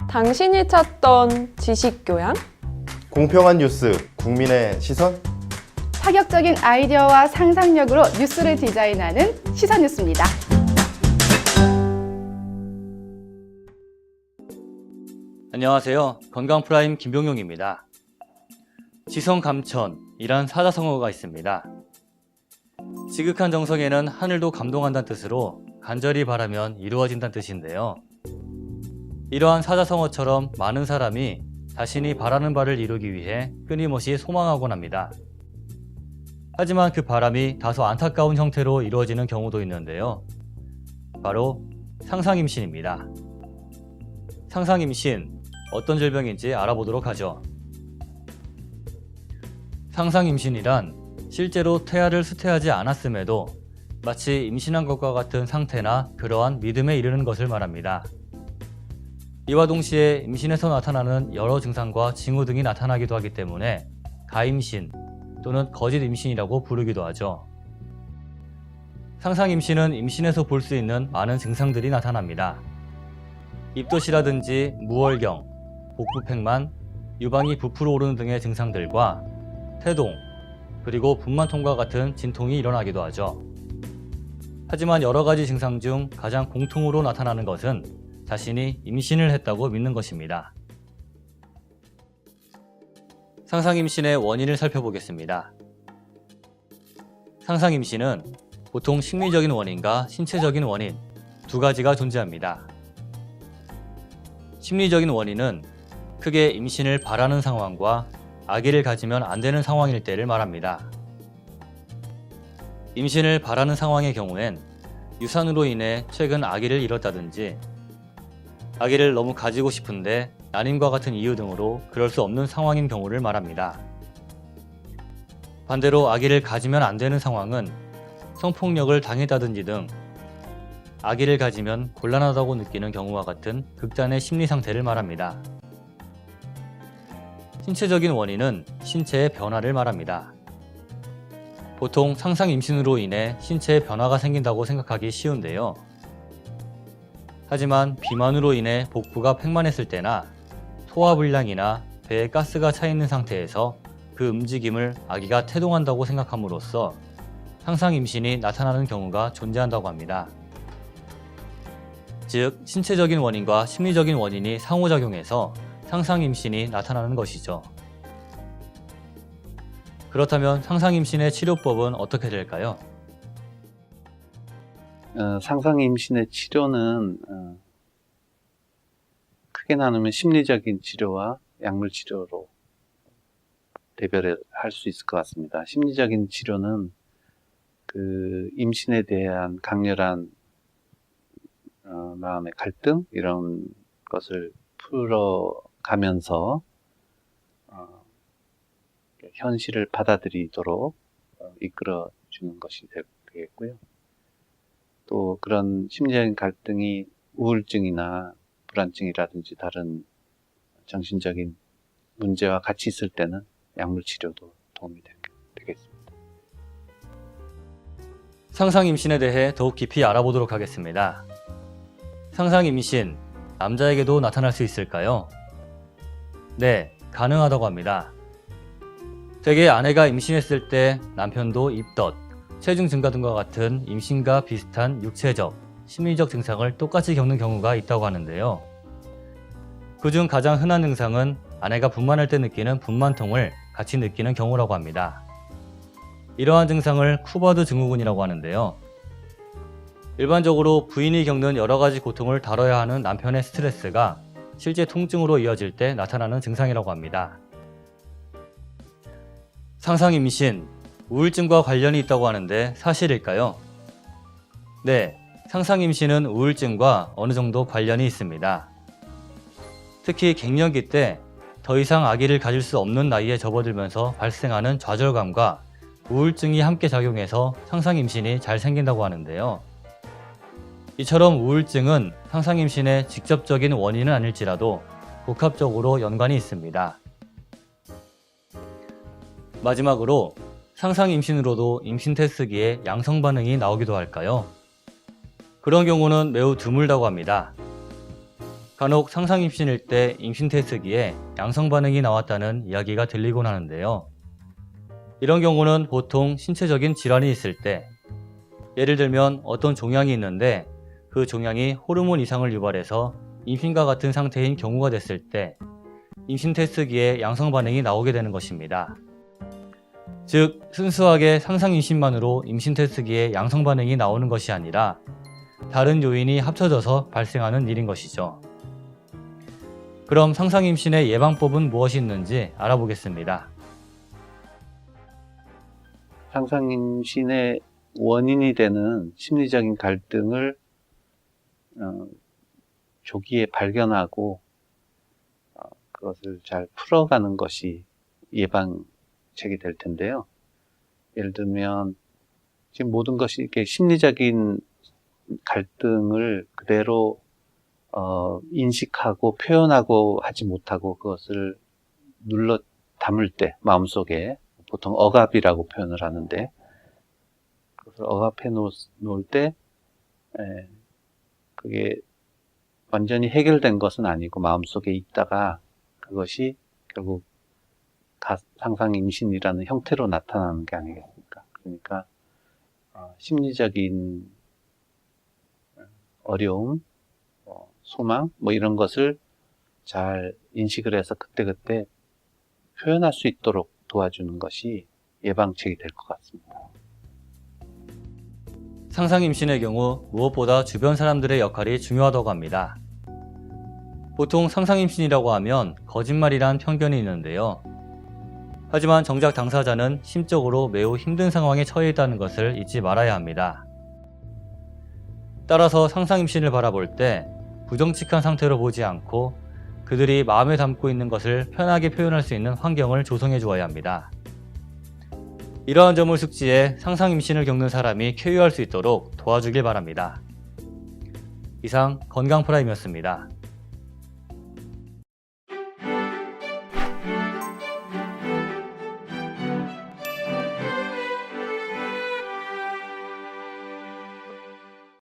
당신이 찾던 지식교양? 공평한 뉴스, 국민의 시선? 파격적인 아이디어와 상상력으로 뉴스를 디자인하는 시선뉴스입니다. 안녕하세요. 건강프라임 김병용입니다. 지성감천이란 사자성어가 있습니다. 지극한 정성에는 하늘도 감동한다는 뜻으로 간절히 바라면 이루어진다는 뜻인데요. 이러한 사자성어처럼 많은 사람이 자신이 바라는 바를 이루기 위해 끊임없이 소망하곤 합니다. 하지만 그 바람이 다소 안타까운 형태로 이루어지는 경우도 있는데요. 바로 상상임신입니다. 상상임신, 어떤 질병인지 알아보도록 하죠. 상상임신이란 실제로 태아를 수태하지 않았음에도 마치 임신한 것과 같은 상태나 그러한 믿음에 이르는 것을 말합니다. 이와 동시에 임신에서 나타나는 여러 증상과 징후 등이 나타나기도 하기 때문에 가임신 또는 거짓 임신이라고 부르기도 하죠. 상상임신은 임신에서 볼 수 있는 많은 증상들이 나타납니다. 입덧이라든지 무월경, 복부팽만, 유방이 부풀어 오르는 등의 증상들과 태동, 그리고 분만통과 같은 진통이 일어나기도 하죠. 하지만 여러 가지 증상 중 가장 공통으로 나타나는 것은 자신이 임신을 했다고 믿는 것입니다. 상상임신의 원인을 살펴보겠습니다. 상상임신은 보통 심리적인 원인과 신체적인 원인 두 가지가 존재합니다. 심리적인 원인은 크게 임신을 바라는 상황과 아기를 가지면 안 되는 상황일 때를 말합니다. 임신을 바라는 상황의 경우엔 유산으로 인해 최근 아기를 잃었다든지 아기를 너무 가지고 싶은데 난임과 같은 이유 등으로 그럴 수 없는 상황인 경우를 말합니다. 반대로 아기를 가지면 안 되는 상황은 성폭력을 당했다든지 등 아기를 가지면 곤란하다고 느끼는 경우와 같은 극단의 심리 상태를 말합니다. 신체적인 원인은 신체의 변화를 말합니다. 보통 상상 임신으로 인해 신체에 변화가 생긴다고 생각하기 쉬운데요. 하지만 비만으로 인해 복부가 팽만했을 때나 소화불량이나 배에 가스가 차 있는 상태에서 그 움직임을 아기가 태동한다고 생각함으로써 상상 임신이 나타나는 경우가 존재한다고 합니다. 즉, 신체적인 원인과 심리적인 원인이 상호작용해서 상상 임신이 나타나는 것이죠. 그렇다면 상상 임신의 치료법은 어떻게 될까요? 상상 임신의 치료는 크게 나누면 심리적인 치료와 약물 치료로 대별을 할 수 있을 것 같습니다. 심리적인 치료는 그 임신에 대한 강렬한 마음의 갈등 이런 것을 풀어가면서 현실을 받아들이도록 이끌어주는 것이 되겠고요. 또 그런 심리적인 갈등이 우울증이나 불안증이라든지 다른 정신적인 문제와 같이 있을 때는 약물 치료도 도움이 되겠습니다. 상상 임신에 대해 더욱 깊이 알아보도록 하겠습니다. 상상 임신, 남자에게도 나타날 수 있을까요? 네, 가능하다고 합니다. 대개 아내가 임신했을 때 남편도 입덧, 체중 증가 등과 같은 임신과 비슷한 육체적, 심리적 증상을 똑같이 겪는 경우가 있다고 하는데요. 그중 가장 흔한 증상은 아내가 분만할 때 느끼는 분만통을 같이 느끼는 경우라고 합니다. 이러한 증상을 쿠바드 증후군이라고 하는데요. 일반적으로 부인이 겪는 여러 가지 고통을 다뤄야 하는 남편의 스트레스가 실제 통증으로 이어질 때 나타나는 증상이라고 합니다. 상상 임신, 우울증과 관련이 있다고 하는데 사실일까요? 네, 상상 임신은 우울증과 어느 정도 관련이 있습니다. 특히 갱년기 때 더 이상 아기를 가질 수 없는 나이에 접어들면서 발생하는 좌절감과 우울증이 함께 작용해서 상상 임신이 잘 생긴다고 하는데요. 이처럼 우울증은 상상 임신의 직접적인 원인은 아닐지라도 복합적으로 연관이 있습니다. 마지막으로 상상 임신으로도 임신 테스트기에 양성 반응이 나오기도 할까요? 그런 경우는 매우 드물다고 합니다. 간혹 상상 임신일 때 임신 테스트기에 양성 반응이 나왔다는 이야기가 들리곤 하는데요. 이런 경우는 보통 신체적인 질환이 있을 때, 예를 들면 어떤 종양이 있는데 그 종양이 호르몬 이상을 유발해서 임신과 같은 상태인 경우가 됐을 때 임신 테스트기에 양성 반응이 나오게 되는 것입니다. 즉, 순수하게 상상 임신만으로 임신 테스트기에 양성 반응이 나오는 것이 아니라 다른 요인이 합쳐져서 발생하는 일인 것이죠. 그럼 상상 임신의 예방법은 무엇이 있는지 알아보겠습니다. 상상 임신의 원인이 되는 심리적인 갈등을 조기에 발견하고 그것을 잘 풀어가는 것이 예방책이 될 텐데요. 예를 들면 지금 모든 것이 이렇게 심리적인 갈등을 그대로 인식하고 표현하고 하지 못하고 그것을 눌러 담을 때 마음속에 보통 억압이라고 표현을 하는데 그것을 억압해 놓을 때 그게 완전히 해결된 것은 아니고 마음속에 있다가 그것이 결국 상상 임신이라는 형태로 나타나는 게 아니겠습니까? 그러니까 심리적인 어려움, 소망, 이런 것을 잘 인식을 해서 그때그때 표현할 수 있도록 도와주는 것이 예방책이 될 것 같습니다. 상상 임신의 경우 무엇보다 주변 사람들의 역할이 중요하다고 합니다. 보통 상상 임신이라고 하면 거짓말이란 편견이 있는데요. 하지만 정작 당사자는 심적으로 매우 힘든 상황에 처해 있다는 것을 잊지 말아야 합니다. 따라서 상상 임신을 바라볼 때 부정직한 상태로 보지 않고 그들이 마음에 담고 있는 것을 편하게 표현할 수 있는 환경을 조성해 주어야 합니다. 이러한 점을 숙지해 상상 임신을 겪는 사람이 쾌유할 수 있도록 도와주길 바랍니다. 이상 건강 프라임이었습니다.